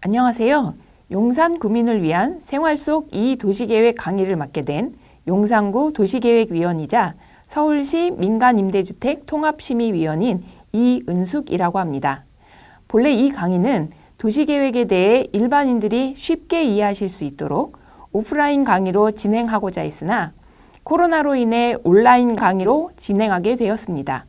안녕하세요. 용산 구민을 위한 생활 속 도시계획 강의를 맡게 된 용산구 도시계획위원이자 서울시 민간임대주택 통합심의위원인 이은숙이라고 합니다. 본래 이 강의는 도시계획에 대해 일반인들이 쉽게 이해하실 수 있도록 오프라인 강의로 진행하고자 했으나 코로나로 인해 온라인 강의로 진행하게 되었습니다.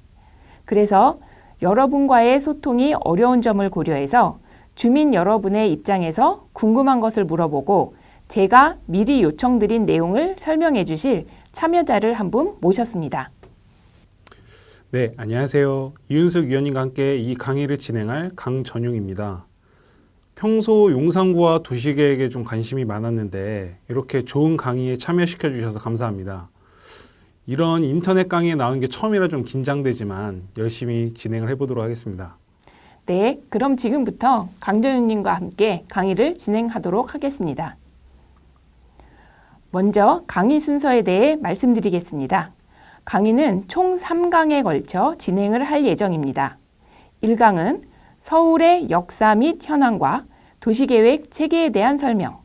그래서 여러분과의 소통이 어려운 점을 고려해서 주민 여러분의 입장에서 궁금한 것을 물어보고 제가 미리 요청드린 내용을 설명해 주실 참여자를 한 분 모셨습니다. 네, 안녕하세요. 이은숙 위원님과 함께 이 강의를 진행할 강전용입니다. 평소 용산구와 도시계획에 좀 관심이 많았는데 이렇게 좋은 강의에 참여시켜 주셔서 감사합니다. 이런 인터넷 강의에 나오는 게 처음이라 좀 긴장되지만 열심히 진행을 해보도록 하겠습니다. 네, 그럼 지금부터 강전용님과 함께 강의를 진행하도록 하겠습니다. 먼저 강의 순서에 대해 말씀드리겠습니다. 강의는 총 3강에 걸쳐 진행을 할 예정입니다. 1강은 서울의 역사 및 현황과 도시계획 체계에 대한 설명,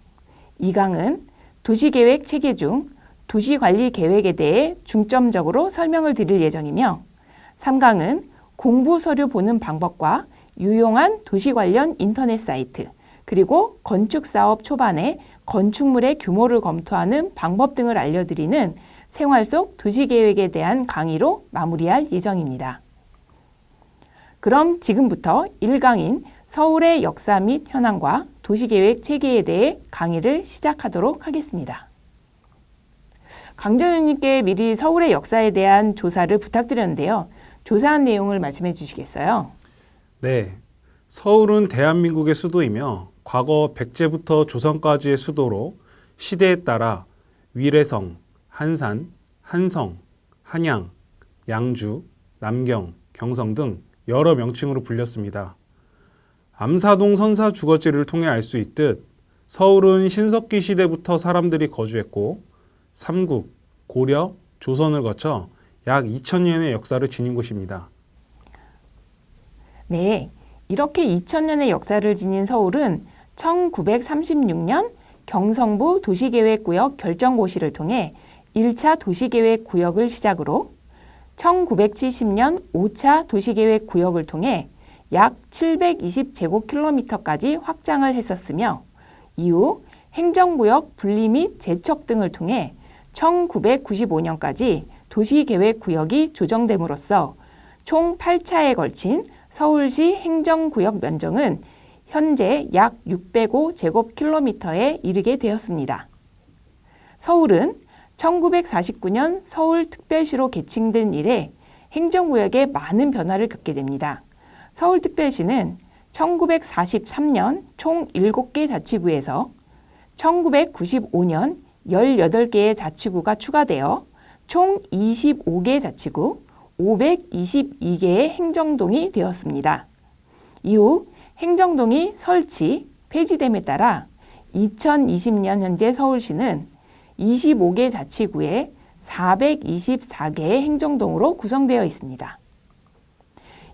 2강은 도시계획 체계 중 도시관리계획에 대해 중점적으로 설명을 드릴 예정이며 3강은 공부 서류 보는 방법과 유용한 도시 관련 인터넷 사이트, 그리고 건축사업 초반에 건축물의 규모를 검토하는 방법 등을 알려드리는 생활 속 도시계획에 대한 강의로 마무리할 예정입니다. 그럼 지금부터 1강인 서울의 역사 및 현황과 도시계획 체계에 대해 강의를 시작하도록 하겠습니다. 강전용님께 미리 서울의 역사에 대한 조사를 부탁드렸는데요. 조사한 내용을 말씀해 주시겠어요? 네, 서울은 대한민국의 수도이며 과거 백제부터 조선까지의 수도로 시대에 따라 위례성, 한산, 한성, 한양, 양주, 남경, 경성 등 여러 명칭으로 불렸습니다. 암사동 선사 주거지를 통해 알 수 있듯 서울은 신석기 시대부터 사람들이 거주했고 삼국, 고려, 조선을 거쳐 약 2000년의 역사를 지닌 곳입니다. 네, 이렇게 2000년의 역사를 지닌 서울은 1936년 경성부 도시계획구역 결정고시를 통해 1차 도시계획구역을 시작으로 1970년 5차 도시계획구역을 통해 약 720제곱킬로미터까지 확장을 했었으며 이후 행정구역 분리 및 재척 등을 통해 1995년까지 도시계획구역이 조정됨으로써 총 8차에 걸친 서울시 행정구역 면적은 현재 약 605제곱킬로미터에 이르게 되었습니다. 서울은 1949년 서울특별시로 개칭된 이래 행정구역에 많은 변화를 겪게 됩니다. 서울특별시는 1943년 총 7개 자치구에서 1995년 18개의 자치구가 추가되어 총 25개 자치구, 522개의 행정동이 되었습니다. 이후 행정동이 설치, 폐지됨에 따라 2020년 현재 서울시는 25개 자치구에 424개의 행정동으로 구성되어 있습니다.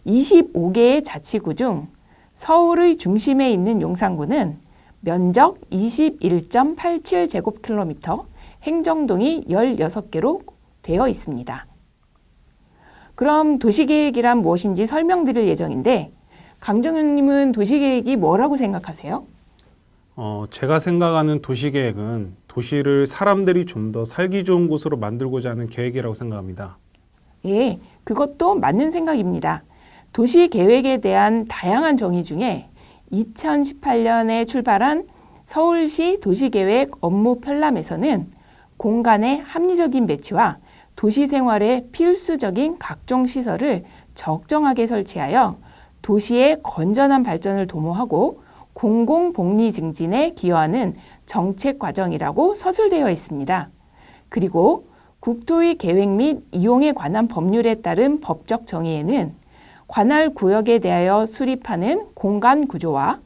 25개의 자치구 중 서울의 중심에 있는 용산구는 면적 21.87제곱킬로미터, 행정동이 16개로 되어 있습니다. 그럼 도시계획이란 무엇인지 설명드릴 예정인데 강정용님은 도시계획이 뭐라고 생각하세요? 제가 생각하는 도시계획은 도시를 사람들이 좀 더 살기 좋은 곳으로 만들고자 하는 계획이라고 생각합니다. 예, 그것도 맞는 생각입니다. 도시계획에 대한 다양한 정의 중에 2018년에 출발한 서울시 도시계획 업무 편람에서는 공간의 합리적인 배치와 도시생활에 필수적인 각종 시설을 적정하게 설치하여 도시의 건전한 발전을 도모하고 공공복리 증진에 기여하는 정책 과정이라고 서술되어 있습니다. 그리고 국토의 계획 및 이용에 관한 법률에 따른 법적 정의에는 관할 구역에 대하여 수립하는 공간 구조와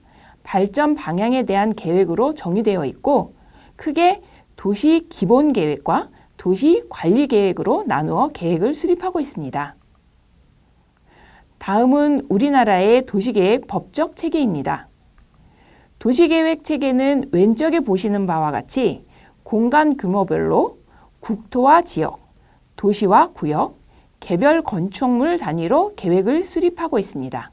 발전 방향에 대한 계획으로 정의되어 있고 크게 도시 기본 계획과 도시 관리 계획으로 나누어 계획을 수립하고 있습니다. 다음은 우리나라의 도시계획 법적 체계입니다. 도시계획 체계는 왼쪽에 보시는 바와 같이 공간 규모별로 국토와 지역, 도시와 구역, 개별 건축물 단위로 계획을 수립하고 있습니다.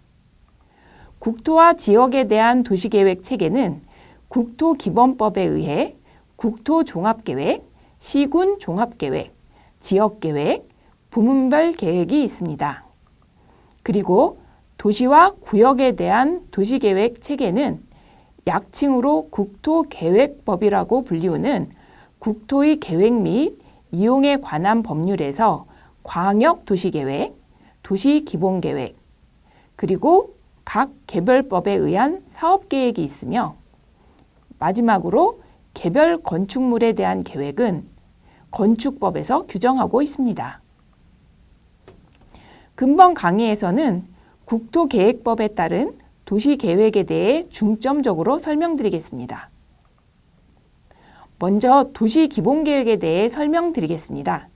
국토와 지역에 대한 도시계획 체계는 국토기본법에 의해 국토종합계획, 시군종합계획, 지역계획, 부문별 계획이 있습니다. 그리고 도시와 구역에 대한 도시계획 체계는 약칭으로 국토계획법이라고 불리우는 국토의 계획 및 이용에 관한 법률에서 광역도시계획, 도시기본계획, 그리고 각 개별법에 의한 사업계획이 있으며 마지막으로 개별 건축물에 대한 계획은 건축법에서 규정하고 있습니다. 근본 강의에서는 국토계획법에 따른 도시계획에 대해 중점적으로 설명드리겠습니다. 먼저 도시기본계획에 대해 설명드리겠습니다.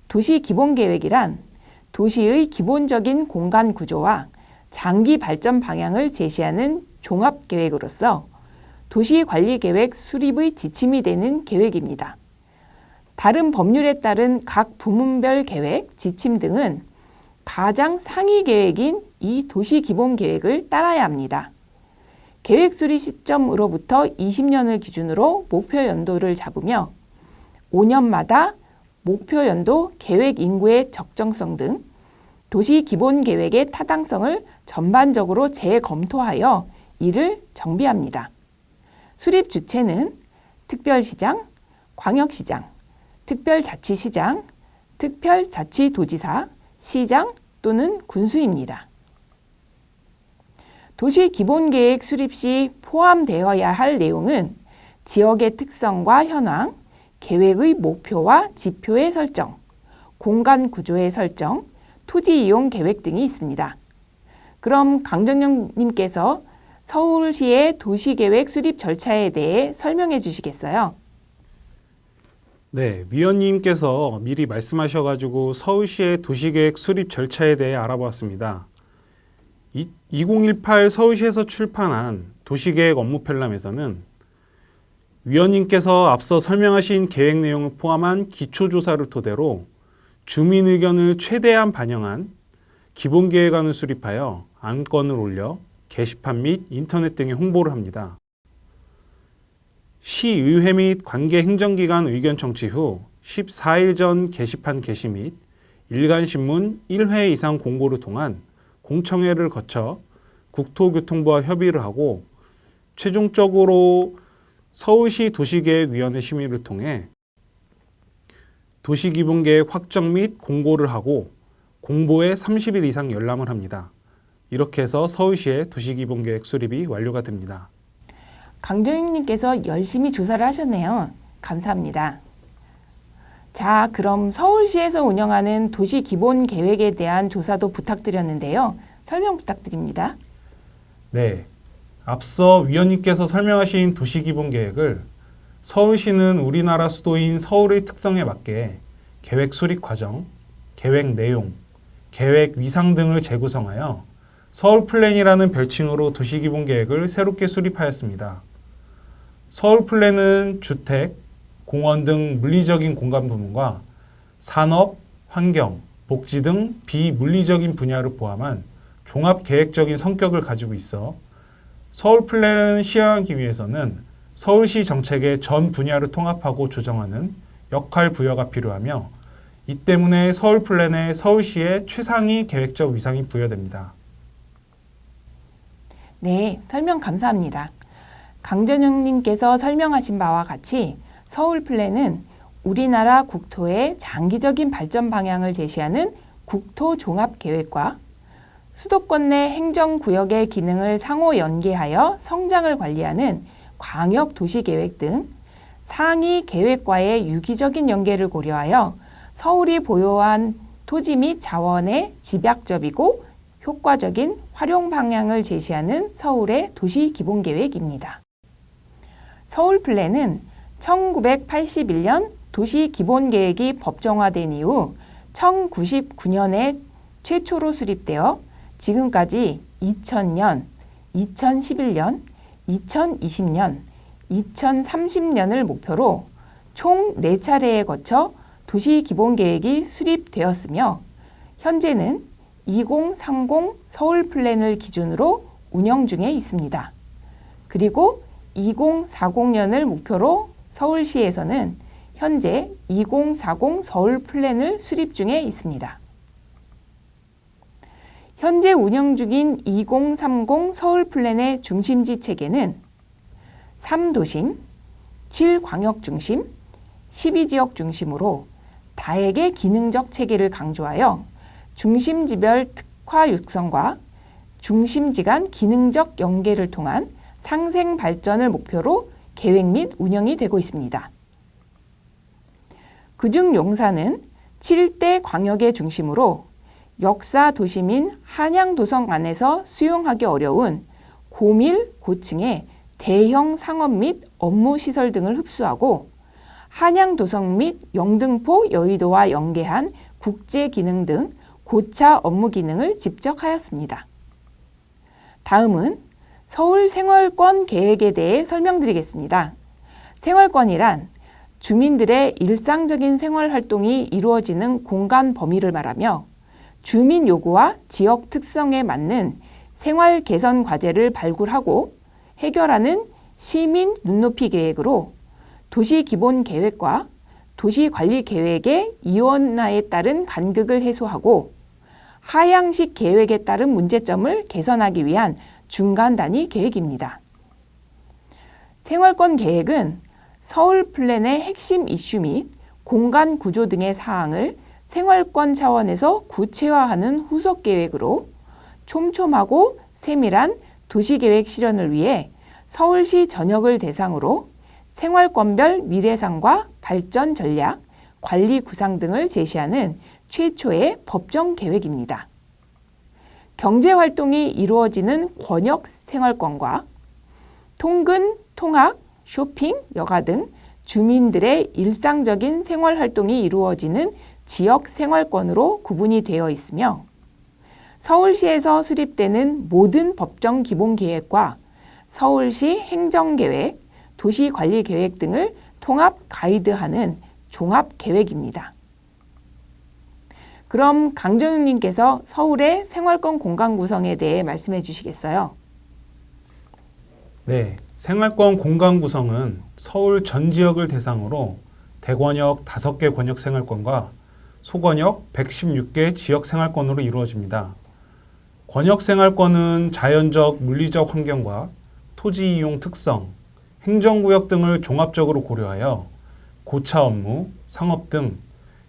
도시기본계획이란 도시의 기본적인 공간 구조와 장기 발전 방향을 제시하는 종합계획으로서 도시관리계획 수립의 지침이 되는 계획입니다. 다른 법률에 따른 각 부문별 계획, 지침 등은 가장 상위 계획인 이 도시기본계획을 따라야 합니다. 계획 수립 시점으로부터 20년을 기준으로 목표 연도를 잡으며 5년마다 목표 연도 계획 인구의 적정성 등 도시기본계획의 타당성을 전반적으로 재검토하여 이를 정비합니다. 수립 주체는 특별시장, 광역시장, 특별자치시장, 특별자치도지사, 시장 또는 군수입니다. 도시기본계획 수립 시 포함되어야 할 내용은 지역의 특성과 현황, 계획의 목표와 지표의 설정, 공간 구조의 설정, 토지 이용 계획 등이 있습니다. 그럼 강정영 님께서 서울시의 도시계획 수립 절차에 대해 설명해 주시겠어요? 네, 위원님께서 미리 말씀하셔가지고 서울시의 도시계획 수립 절차에 대해 알아보았습니다. 2018 서울시에서 출판한 도시계획 업무편람에서는 위원님께서 앞서 설명하신 계획 내용을 포함한 기초조사를 토대로 주민 의견을 최대한 반영한 기본계획안을 수립하여 안건을 올려 게시판 및 인터넷 등에 홍보를 합니다. 시의회 및 관계 행정기관 의견 청취 후 14일 전 게시판 게시 및 일간신문 1회 이상 공고를 통한 공청회를 거쳐 국토교통부와 협의를 하고 최종적으로 서울시 도시계획위원회 심의를 통해 도시기본계획 확정 및 공고를 하고 공보에 30일 이상 열람을 합니다. 이렇게 해서 서울시의 도시기본계획 수립이 완료가 됩니다. 강정님께서 열심히 조사를 하셨네요. 감사합니다. 자, 그럼 서울시에서 운영하는 도시기본계획에 대한 조사도 부탁드렸는데요. 설명 부탁드립니다. 네, 앞서 위원님께서 설명하신 도시기본계획을 서울시는 우리나라 수도인 서울의 특성에 맞게 계획 수립 과정, 계획 내용, 계획 위상 등을 재구성하여 서울 플랜이라는 별칭으로 도시기본계획을 새롭게 수립하였습니다. 서울 플랜은 주택, 공원 등 물리적인 공간 부분과 산업, 환경, 복지 등 비물리적인 분야를 포함한 종합계획적인 성격을 가지고 있어 서울 플랜을 시행하기 위해서는 서울시 정책의 전 분야를 통합하고 조정하는 역할 부여가 필요하며 이 때문에 서울 플랜에 서울시의 최상위 계획적 위상이 부여됩니다. 네, 설명 감사합니다. 강전용님께서 설명하신 바와 같이 서울 플랜은 우리나라 국토의 장기적인 발전 방향을 제시하는 국토 종합 계획과 수도권 내 행정구역의 기능을 상호 연계하여 성장을 관리하는 광역 도시계획 등 상위 계획과의 유기적인 연계를 고려하여 서울이 보유한 토지 및 자원의 집약적이고 효과적인 활용 방향을 제시하는 서울의 도시기본계획입니다. 서울 플랜은 1981년 도시기본계획이 법정화된 이후 1099년에 최초로 수립되어 지금까지 2000년, 2011년, 2020년, 2030년을 목표로 총 4차례에 거쳐 도시기본계획이 수립되었으며 현재는 2030 서울 플랜을 기준으로 운영 중에 있습니다. 그리고 2040년을 목표로 서울시에서는 현재 2040 서울 플랜을 수립 중에 있습니다. 현재 운영 중인 2030 서울 플랜의 중심지 체계는 3도심, 7광역 중심, 12지역 중심으로 다액의 기능적 체계를 강조하여 중심지별 특화 육성과 중심지 간 기능적 연계를 통한 상생 발전을 목표로 계획 및 운영이 되고 있습니다. 그중 용산은 7대 광역의 중심으로 역사 도심인 한양도성 안에서 수용하기 어려운 고밀, 고층의 대형 상업 및 업무 시설 등을 흡수하고 한양도성 및 영등포, 여의도와 연계한 국제 기능 등 고차 업무 기능을 집적하였습니다. 다음은 서울 생활권 계획에 대해 설명드리겠습니다. 생활권이란 주민들의 일상적인 생활 활동이 이루어지는 공간 범위를 말하며 주민 요구와 지역 특성에 맞는 생활 개선 과제를 발굴하고 해결하는 시민 눈높이 계획으로 도시 기본 계획과 도시 관리 계획의 이원화에 따른 간극을 해소하고 하향식 계획에 따른 문제점을 개선하기 위한 중간 단위 계획입니다. 생활권 계획은 서울 플랜의 핵심 이슈 및 공간 구조 등의 사항을 생활권 차원에서 구체화하는 후속 계획으로 촘촘하고 세밀한 도시계획 실현을 위해 서울시 전역을 대상으로 생활권별 미래상과 발전 전략, 관리 구상 등을 제시하는 최초의 법정 계획입니다. 경제활동이 이루어지는 권역 생활권과 통근, 통학, 쇼핑, 여가 등 주민들의 일상적인 생활활동이 이루어지는 지역 생활권으로 구분이 되어 있으며 서울시에서 수립되는 모든 법정 기본계획과 서울시 행정계획, 도시관리계획 등을 통합 가이드하는 종합계획입니다. 그럼 강전우님께서 서울의 생활권 공간 구성에 대해 말씀해 주시겠어요? 네, 생활권 공간 구성은 서울 전 지역을 대상으로 대권역 5개 권역 생활권과 소권역 116개 지역 생활권으로 이루어집니다. 권역 생활권은 자연적, 물리적 환경과 토지 이용 특성, 행정구역 등을 종합적으로 고려하여 고차 업무, 상업 등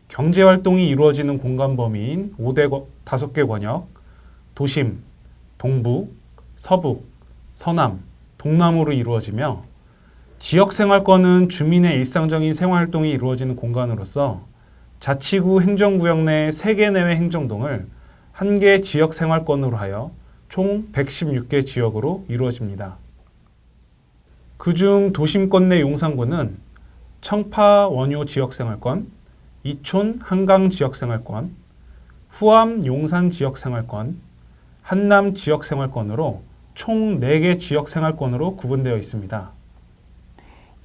경제활동이 이루어지는 공간 범위인 5개 권역, 도심, 동북, 서북, 서남, 동남으로 이루어지며 지역생활권은 주민의 일상적인 생활활동이 이루어지는 공간으로서 자치구 행정구역 내 3개 내외 행정동을 1개 지역생활권으로 하여 총 116개 지역으로 이루어집니다. 그중 도심권 내 용산구는 청파 원효 지역생활권, 이촌 한강 지역생활권, 후암 용산 지역생활권, 한남 지역생활권으로 총 4개 지역생활권으로 구분되어 있습니다.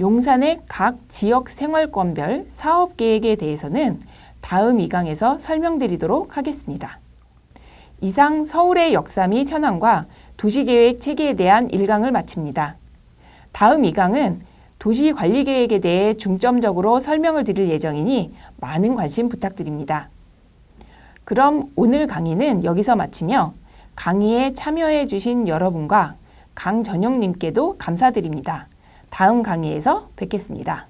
용산의 각 지역 생활권별 사업 계획에 대해서는 다음 2강에서 설명드리도록 하겠습니다. 이상 서울의 역사 및 현황과 도시계획 체계에 대한 1강을 마칩니다. 다음 2강은 도시관리계획에 대해 중점적으로 설명을 드릴 예정이니 많은 관심 부탁드립니다. 그럼 오늘 강의는 여기서 마치며 강의에 참여해 주신 여러분과 강전용님께도 감사드립니다. 다음 강의에서 뵙겠습니다.